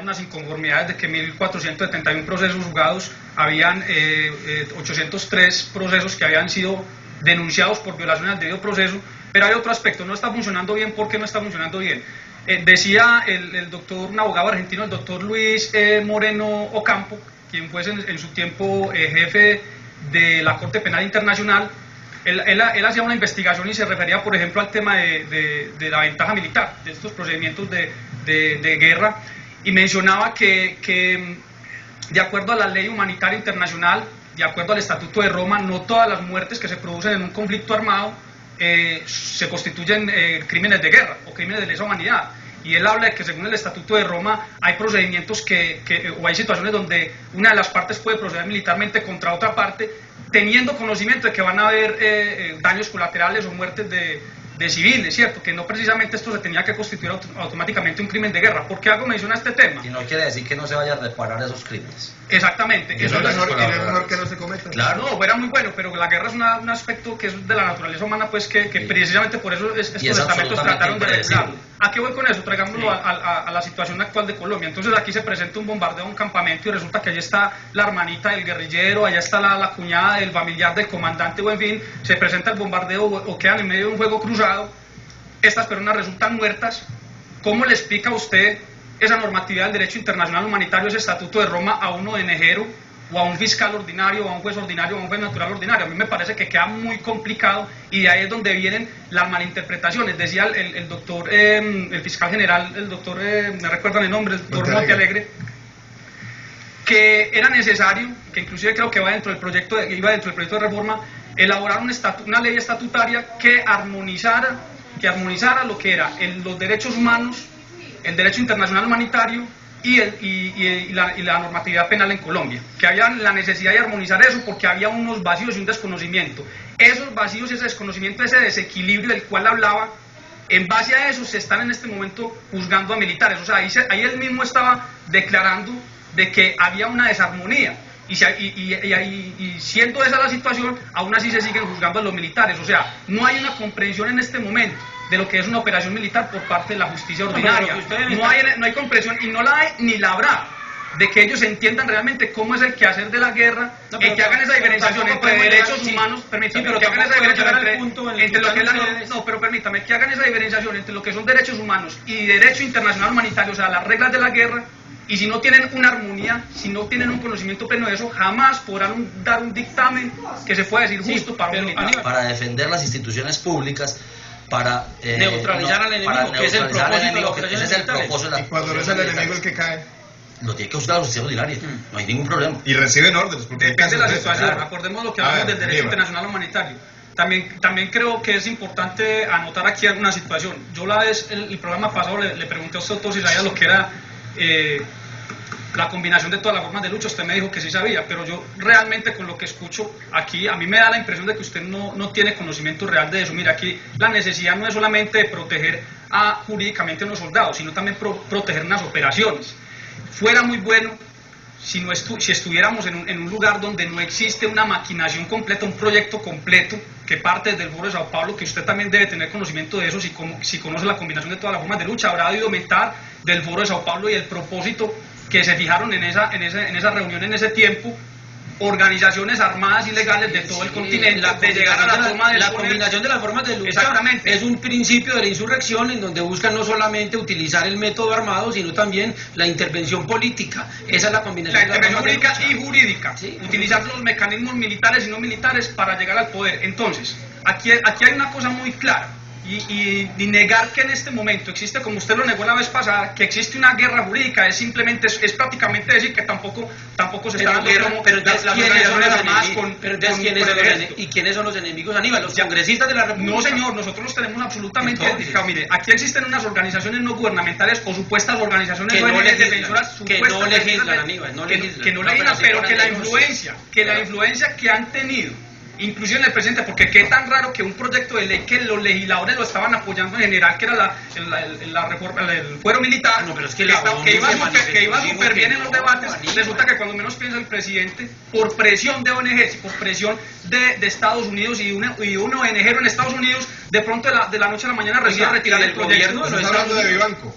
unas inconformidades de que 1.471 procesos juzgados, habían 803 procesos que habían sido denunciados por violación al debido proceso, pero hay otro aspecto, no está funcionando bien. ¿Por qué no está funcionando bien? Decía el doctor, un abogado argentino, el doctor Luis Moreno Ocampo, quien fue en su tiempo jefe de la Corte Penal Internacional. Él hacía una investigación y se refería, por ejemplo, al tema de la ventaja militar, de estos procedimientos de guerra, y mencionaba que de acuerdo a la ley humanitaria internacional, de acuerdo al Estatuto de Roma, no todas las muertes que se producen en un conflicto armado se constituyen crímenes de guerra o crímenes de lesa humanidad. Y él habla de que según el Estatuto de Roma hay procedimientos o hay situaciones donde una de las partes puede proceder militarmente contra otra parte, teniendo conocimiento de que van a haber daños colaterales o muertes de civiles, ¿cierto? Que no precisamente esto se tenía que constituir automáticamente un crimen de guerra. ¿Por qué hago mención a este tema? Y no quiere decir que no se vaya a reparar esos crímenes. Exactamente. Eso es mejor que no se cometa. Claro, no, era muy bueno, pero la guerra es un aspecto que es de la naturaleza humana, pues que precisamente por eso estos estamentos trataron de regularlo. ¿A qué voy con eso? Traigámoslo a la situación actual de Colombia. Entonces aquí se presenta un bombardeo a un campamento y resulta que allí está la hermanita del guerrillero, allá está la cuñada del familiar del comandante, o en fin, se presenta el bombardeo o quedan en medio de un fuego cruzado. Estas personas resultan muertas. ¿Cómo le explica a usted esa normatividad del derecho internacional humanitario, ese Estatuto de Roma, a un ONGero o a un fiscal ordinario, o a un juez ordinario, o a un juez natural ordinario? A mí me parece que queda muy complicado y de ahí es donde vienen las malinterpretaciones. Decía el doctor, el fiscal general, el doctor, me recuerdan el nombre, el doctor Montealegre, que era necesario, que inclusive creo que iba dentro del proyecto de reforma, elaborar una ley estatutaria que armonizara lo que era los derechos humanos, el derecho internacional humanitario y la normatividad penal en Colombia, que había la necesidad de armonizar eso porque había unos vacíos y un desconocimiento. Esos vacíos y ese desconocimiento, ese desequilibrio del cual hablaba, en base a eso se están en este momento juzgando a militares. O sea, ahí él mismo estaba declarando de que había una desarmonía. Y siendo esa la situación, aún así se siguen juzgando a los militares. O sea, no hay una comprensión en este momento de lo que es una operación militar por parte de la justicia ordinaria. No hay comprensión y no la hay ni la habrá, de que ellos entiendan realmente cómo es el quehacer de la guerra, que hagan esa diferenciación entre derechos humanos, permítame, que hagan esa diferenciación entre lo que es que hagan esa diferenciación entre lo que son derechos humanos y derecho internacional humanitario, o sea, las reglas de la guerra. Y si no tienen una armonía, si no tienen un conocimiento pleno de eso, jamás podrán dar un dictamen que se pueda decir justo para un militar. Para defender las instituciones públicas, para neutralizar al enemigo, que es el propósito de la operación militar. Y cuando no es el enemigo el que cae, lo tiene que buscar la justicia ordinaria, no hay ningún problema. Y reciben órdenes. Depende de la situación. Acordemos lo que hablamos del derecho internacional humanitario. También creo que es importante anotar aquí alguna situación. Yo el programa pasado le pregunté a usted, doctor, si sabía lo que era la combinación de todas las formas de lucha. Usted me dijo que sí sabía, pero yo realmente con lo que escucho aquí, a mí me da la impresión de que usted no tiene conocimiento real de eso. Mira, aquí la necesidad no es solamente de proteger jurídicamente a unos soldados, sino también proteger unas operaciones. Fuera muy bueno si estuviéramos en un lugar donde no existe una maquinación completa, un proyecto completo que parte desde el Foro de Sao Paulo, que usted también debe tener conocimiento de eso, si conoce la combinación de todas las formas de lucha. Habrá debido aumentar del Foro de Sao Paulo y el propósito que se fijaron en esa reunión en ese tiempo, organizaciones armadas ilegales de todo el continente, de llegar a la toma de la combinación de las formas de lucha. Es un principio de la insurrección en donde buscan no solamente utilizar el método armado, sino también la intervención política. Esa es la combinación. La intervención política y jurídica, sí, utilizar los mecanismos militares y no militares para llegar al poder. Entonces, aquí hay una cosa muy clara. Y negar que en este momento existe, como usted lo negó la vez pasada, que existe una guerra jurídica es prácticamente decir que tampoco se está dando las organizaciones armadas ¿y quiénes son los enemigos, Aníbal? ¿Los congresistas de la República? No, señor, nosotros los tenemos absolutamente identificados. Mire, aquí existen unas organizaciones no gubernamentales o supuestas organizaciones defensoras que no legislan, Aníbal, que no legislan, pero que la influencia que han tenido, inclusive en el presente, porque qué tan raro que un proyecto de ley que los legisladores lo estaban apoyando en general, que era la reforma, el fuero militar, no, pero es que iba súper bien en los debates, resulta que cuando menos piensa el presidente, por presión de ONGs y por presión de Estados Unidos y un ONGero en Estados Unidos, de pronto de la noche a la mañana decide retirar el proyecto. ¿Estás hablando de Vivanco?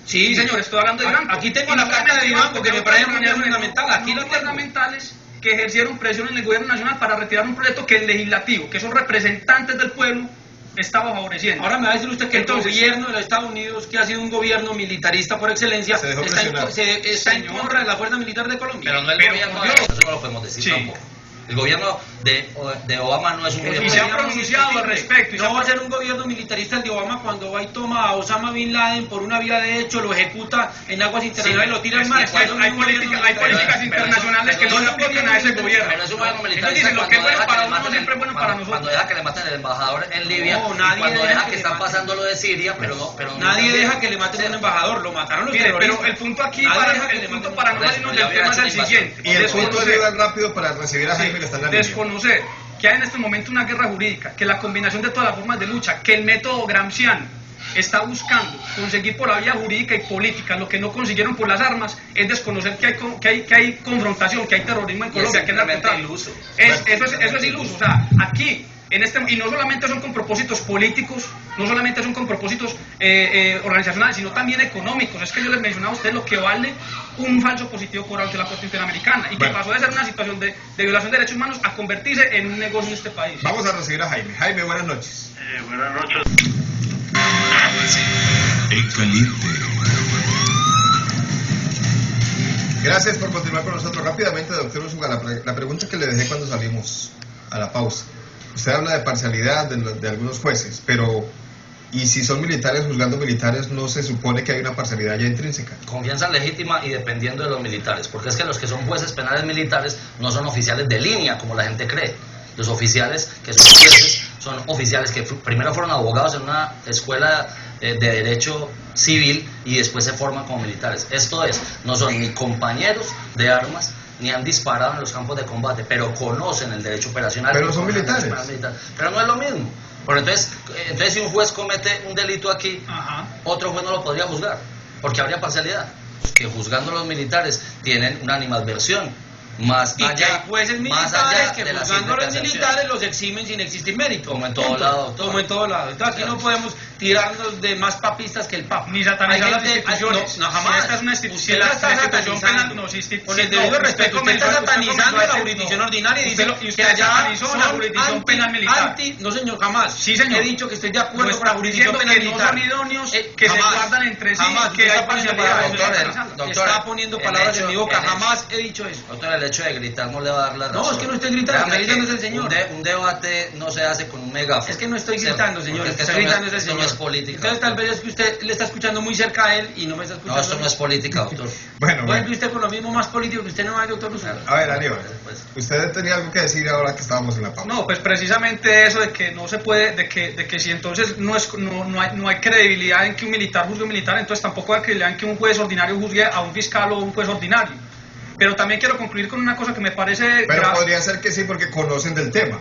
Sí, señor, estoy hablando de Vivanco. Aquí tengo la carta de Vivanco, que me parece muy fundamental. Aquí lo gubernamentales que ejercieron presión en el gobierno nacional para retirar un proyecto que el legislativo, que son representantes del pueblo, estaba favoreciendo. Ahora me va a decir usted que entonces, el gobierno de los Estados Unidos, que ha sido un gobierno militarista por excelencia, está en contra de la fuerza militar de Colombia. Pero no el gobierno, eso no lo podemos decir tampoco. El gobierno de Obama no es un gobierno. Y se han pronunciado al respecto. No va a ser un gobierno militarista el de Obama cuando va y toma a Osama Bin Laden por una vía de hecho, lo ejecuta en aguas internacionales y lo tira al mar. Hay políticas internacionales que no le aplican a ese gobierno. Pero es un gobierno militarista lo que es bueno para uno siempre es bueno para nosotros. Cuando deja que le maten al embajador en Libia, cuando deja que están pasando lo de Siria, pero nadie deja que le maten a un embajador, lo mataron los terroristas. Pero el punto aquí para no salirnos del tema es el siguiente. Y el punto es rápido para recibir a Jaime que está en la línea. Desconocer que hay en este momento una guerra jurídica, que la combinación de todas las formas de lucha, que el método gramsciano está buscando conseguir por la vía jurídica y política lo que no consiguieron por las armas, es desconocer que hay confrontación, que hay terrorismo en Colombia, que es iluso. Eso es iluso. O sea, aquí y no solamente son con propósitos políticos, no solamente son con propósitos organizacionales, sino también económicos. Es que yo les mencionaba a ustedes lo que vale un falso positivo cobrado ante la Corte Interamericana y que pasó de ser una situación de violación de derechos humanos a convertirse en un negocio en este país. Vamos a recibir a Jaime. Jaime, buenas noches. Buenas noches. En caliente. Gracias por continuar con nosotros. Rápidamente, doctor Úsuga, la pregunta que le dejé cuando salimos a la pausa. Usted habla de parcialidad de algunos jueces, pero ¿y si son militares juzgando militares, no se supone que hay una parcialidad ya intrínseca? Confianza legítima y dependiendo de los militares, porque es que los que son jueces penales militares no son oficiales de línea, como la gente cree. Los oficiales que son jueces son oficiales que primero fueron abogados en una escuela de derecho civil y después se forman como militares. Esto es, no son ni compañeros de armas, ni han disparado en los campos de combate, pero conocen el derecho operacional. Pero son militares. Pero no es lo mismo. Pero entonces si un juez comete un delito aquí, otro juez no lo podría juzgar, porque habría parcialidad. Que juzgando a los militares tienen una animadversión. Más y allá, que hay jueces militares que juzgando a los militares los eximen sin existir mérito. Como en todo lado. Como en todo lado. Entonces aquí no podemos tirarnos de más papistas que el Papa. Ni satanizar las instituciones. No, jamás. Si esta es una institución. Usted la está satanizando. Con el debido respeto, usted está satanizando la jurisdicción ordinaria y dice que allá son la jurisdicción penal militar. No, señor, jamás. Sí, señor. He dicho que estoy de acuerdo con la jurisdicción penal militar. No son idóneos, que se guardan entre sí, que hay parcialidad. Está poniendo palabras en mi boca. Jamás he dicho eso. Doctor, el hecho de gritar no le va a dar la razón. No, es que no estoy gritando, está gritando es el señor. Un debate no se hace con un megáfono. Es que no estoy gritando, señor. Está gritando es el señor. No es política. Entonces tal vez es que usted le está escuchando muy cerca a él y no me está escuchando. No, esto no es política, doctor. Bueno. Usted con lo mismo más político que usted no hay, doctor Úsuga. A ver, Aníbal, usted tenía algo que decir ahora que estábamos en la pausa. No, pues precisamente eso de que no se puede, de que si entonces no hay credibilidad en que un militar juzgue a un militar, entonces tampoco hay credibilidad en que un juez ordinario juzgue a un fiscal o un juez ordinario. Pero también quiero concluir con una cosa que me parece Pero grave. podría ser que sí, porque conocen del tema.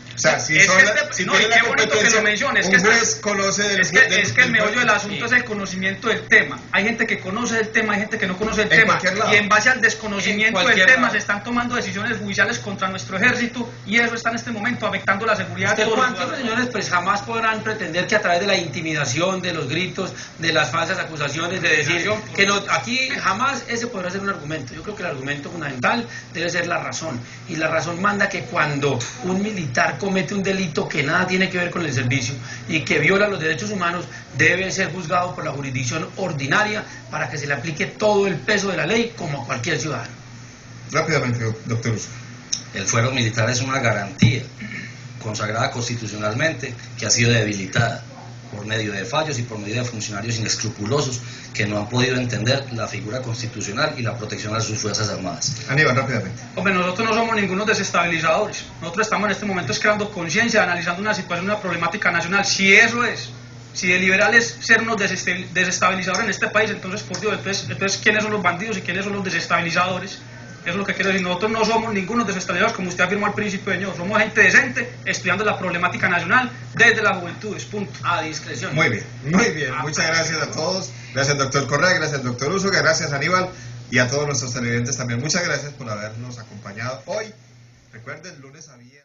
O sea, si es son que no, y qué bonito que lo menciones. Un juez conoce del es que el meollo del asunto es el conocimiento del tema. Hay gente que conoce del tema, hay gente que no conoce del tema. Y en base al desconocimiento del tema se están tomando decisiones judiciales contra nuestro ejército y eso está en este momento afectando la seguridad de todos los ciudadanos. Señores, pues jamás podrán pretender que a través de la intimidación, de los gritos, de las falsas acusaciones, de decir que no, aquí jamás ese podrá ser un argumento. Yo creo que el argumento fundamental debe ser la razón. Y la razón manda que cuando un militar comete un delito que nada tiene que ver con el servicio y que viola los derechos humanos, debe ser juzgado por la jurisdicción ordinaria para que se le aplique todo el peso de la ley como a cualquier ciudadano. Rápidamente, doctor Úsuga. El fuero militar es una garantía consagrada constitucionalmente que ha sido debilitada por medio de fallos y por medio de funcionarios inescrupulosos que no han podido entender la figura constitucional y la protección a sus fuerzas armadas. Aníbal, rápidamente. Hombre, nosotros no somos ningunos desestabilizadores. Nosotros estamos en este momento creando conciencia, analizando una situación, una problemática nacional. Si eso es, si de liberal es ser unos desestabilizadores en este país, entonces, por Dios, entonces ¿quiénes son los bandidos y quiénes son los desestabilizadores? Eso es lo que quiero decir. Nosotros no somos ningunos desestabilizadores, como usted afirmó al principio, señor. Somos gente decente, estudiando la problemática nacional desde la juventud, punto. A discreción. Muy bien, muy bien. Muchas gracias a todos. Gracias, doctor Correa, gracias, doctor Úsuga, gracias, Aníbal, y a todos nuestros televidentes también. Muchas gracias por habernos acompañado hoy. Recuerden, lunes a viernes.